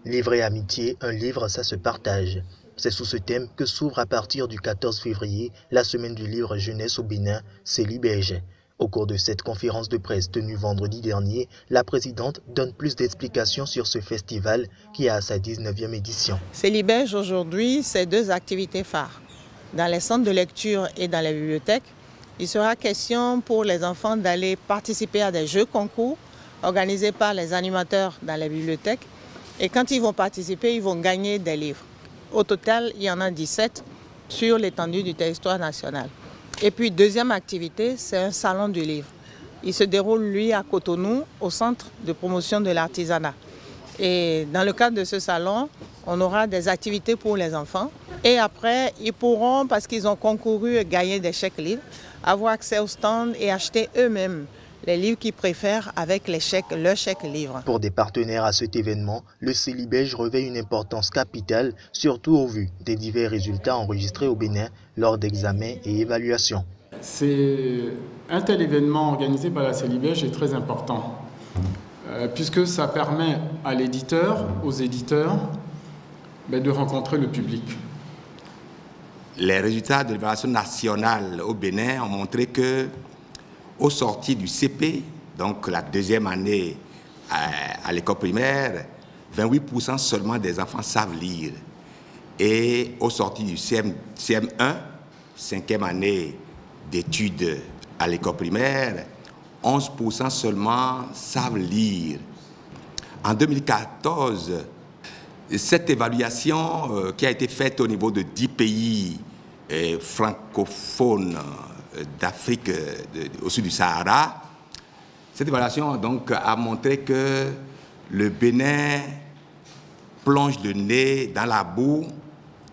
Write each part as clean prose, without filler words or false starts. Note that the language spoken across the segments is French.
Livre et amitié, un livre, ça se partage. C'est sous ce thème que s'ouvre à partir du 14 février la semaine du livre jeunesse au Bénin, Célibège. Au cours de cette conférence de presse tenue vendredi dernier, la présidente donne plus d'explications sur ce festival qui a sa 19e édition. Célibège aujourd'hui, c'est deux activités phares. Dans les centres de lecture et dans les bibliothèques, il sera question pour les enfants d'aller participer à des jeux concours organisés par les animateurs dans les bibliothèques. Et quand ils vont participer, ils vont gagner des livres. Au total, il y en a 17 sur l'étendue du territoire national. Et puis, deuxième activité, c'est un salon du livre. Il se déroule, lui, à Cotonou, au centre de promotion de l'artisanat. Et dans le cadre de ce salon, on aura des activités pour les enfants. Et après, ils pourront, parce qu'ils ont concouru et gagné des chèques livres, avoir accès au stand et acheter eux-mêmes les livres qu'ils préfèrent avec leur chèque livre. Pour des partenaires à cet événement, le Célibège revêt une importance capitale, surtout au vu des divers résultats enregistrés au Bénin lors d'examens et évaluations. Un tel événement organisé par la Célibège est très important, puisque ça permet à l'éditeur, aux éditeurs, de rencontrer le public. Les résultats de l'évaluation nationale au Bénin ont montré que au sorti du CP, donc la deuxième année à l'école primaire, 28% seulement des enfants savent lire. Et au sorti du CM1, cinquième année d'études à l'école primaire, 11% seulement savent lire. En 2014, cette évaluation qui a été faite au niveau de 10 pays francophones d'Afrique au sud du Sahara, cette évaluation donc a montré que le Bénin plonge le nez dans la boue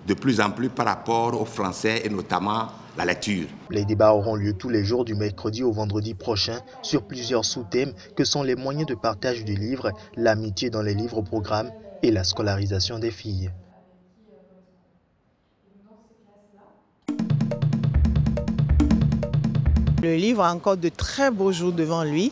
de plus en plus par rapport au français et notamment la lecture. Les débats auront lieu tous les jours du mercredi au vendredi prochain sur plusieurs sous-thèmes que sont les moyens de partage du livre, l'amitié dans les livres au programme et la scolarisation des filles. Le livre a encore de très beaux jours devant lui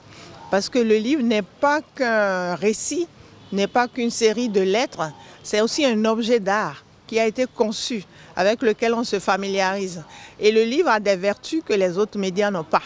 parce que le livre n'est pas qu'un récit, n'est pas qu'une série de lettres, c'est aussi un objet d'art qui a été conçu, avec lequel on se familiarise. Et le livre a des vertus que les autres médias n'ont pas.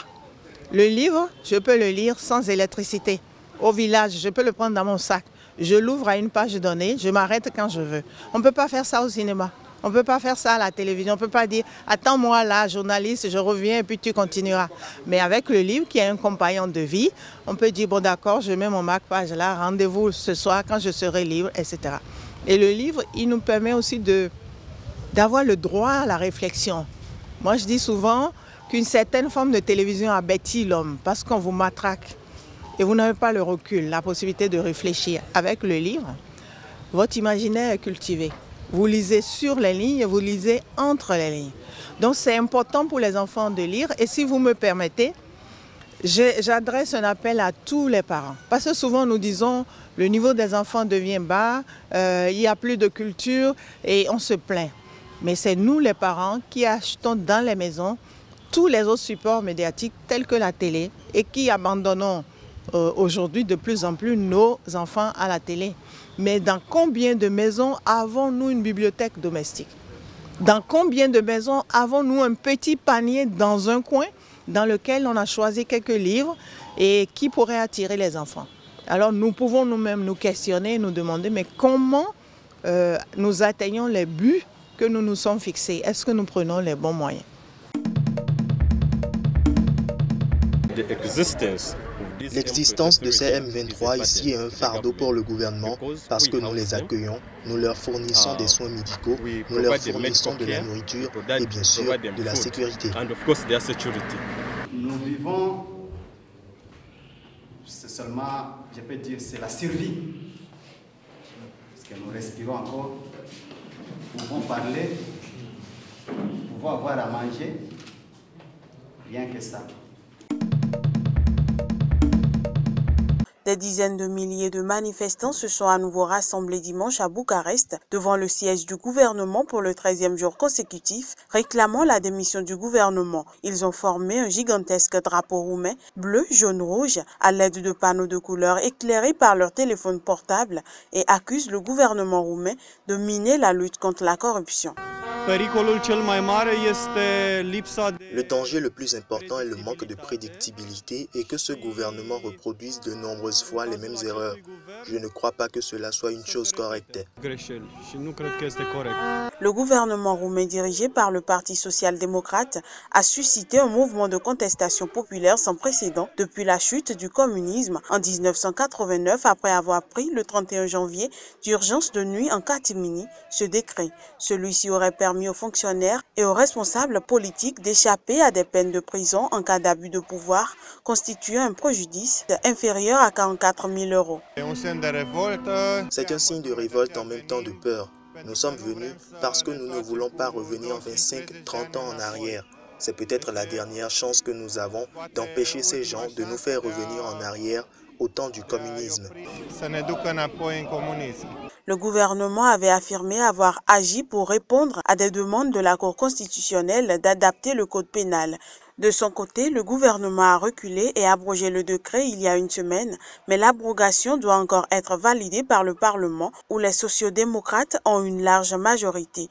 Le livre, je peux le lire sans électricité. Au village, je peux le prendre dans mon sac. Je l'ouvre à une page donnée, je m'arrête quand je veux. On ne peut pas faire ça au cinéma. On ne peut pas faire ça à la télévision. On ne peut pas dire « Attends-moi là, journaliste, je reviens et puis tu continueras ». Mais avec le livre qui est un compagnon de vie, on peut dire « Bon d'accord, je mets mon marque-page là, rendez-vous ce soir quand je serai libre, etc. » Et le livre, il nous permet aussi d'avoir le droit à la réflexion. Moi, je dis souvent qu'une certaine forme de télévision a bâti l'homme parce qu'on vous matraque et vous n'avez pas le recul, la possibilité de réfléchir. Avec le livre, votre imaginaire est cultivé. Vous lisez sur les lignes et vous lisez entre les lignes. Donc c'est important pour les enfants de lire. Et si vous me permettez, j'adresse un appel à tous les parents. Parce que souvent nous disons le niveau des enfants devient bas, il n'y a plus de culture et on se plaint. Mais c'est nous les parents qui achetons dans les maisons tous les autres supports médiatiques tels que la télé et qui abandonnons aujourd'hui de plus en plus nos enfants à la télé. Mais dans combien de maisons avons-nous une bibliothèque domestique? Dans combien de maisons avons-nous un petit panier dans un coin dans lequel on a choisi quelques livres et qui pourrait attirer les enfants? Alors nous pouvons nous-mêmes nous questionner et nous demander mais comment nous atteignons les buts que nous nous sommes fixés? Est-ce que nous prenons les bons moyens? L'existence de ces M23 ici est un fardeau pour le gouvernement parce que nous les accueillons, nous leur fournissons des soins médicaux, nous leur fournissons de la nourriture et bien sûr de la sécurité. Nous vivons, c'est seulement, je peux dire, c'est la survie. Parce que nous respirons encore, nous pouvons parler, nous pouvons avoir à manger, rien que ça. Des dizaines de milliers de manifestants se sont à nouveau rassemblés dimanche à Bucarest devant le siège du gouvernement pour le 13e jour consécutif, réclamant la démission du gouvernement. Ils ont formé un gigantesque drapeau roumain, bleu, jaune, rouge, à l'aide de panneaux de couleurs éclairés par leur téléphone portable et accusent le gouvernement roumain de miner la lutte contre la corruption. Le danger le plus important est le manque de prédictibilité et que ce gouvernement reproduise de nombreuses fois les mêmes erreurs. Je ne crois pas que cela soit une chose correcte. Le gouvernement roumain dirigé par le Parti social-démocrate a suscité un mouvement de contestation populaire sans précédent depuis la chute du communisme en 1989 après avoir pris le 31 janvier d'urgence de nuit en catimini ce décret. Celui-ci aurait permis aux fonctionnaires et aux responsables politiques d'échapper à des peines de prison en cas d'abus de pouvoir, constituant un préjudice inférieur à 44 000 €. C'est un signe de révolte en même temps de peur. Nous sommes venus parce que nous ne voulons pas revenir 25-30 ans en arrière. C'est peut-être la dernière chance que nous avons d'empêcher ces gens de nous faire revenir en arrière au temps du communisme. Le gouvernement avait affirmé avoir agi pour répondre à des demandes de la Cour constitutionnelle d'adapter le code pénal. De son côté, le gouvernement a reculé et abrogé le décret il y a une semaine, mais l'abrogation doit encore être validée par le Parlement où les sociodémocrates ont une large majorité.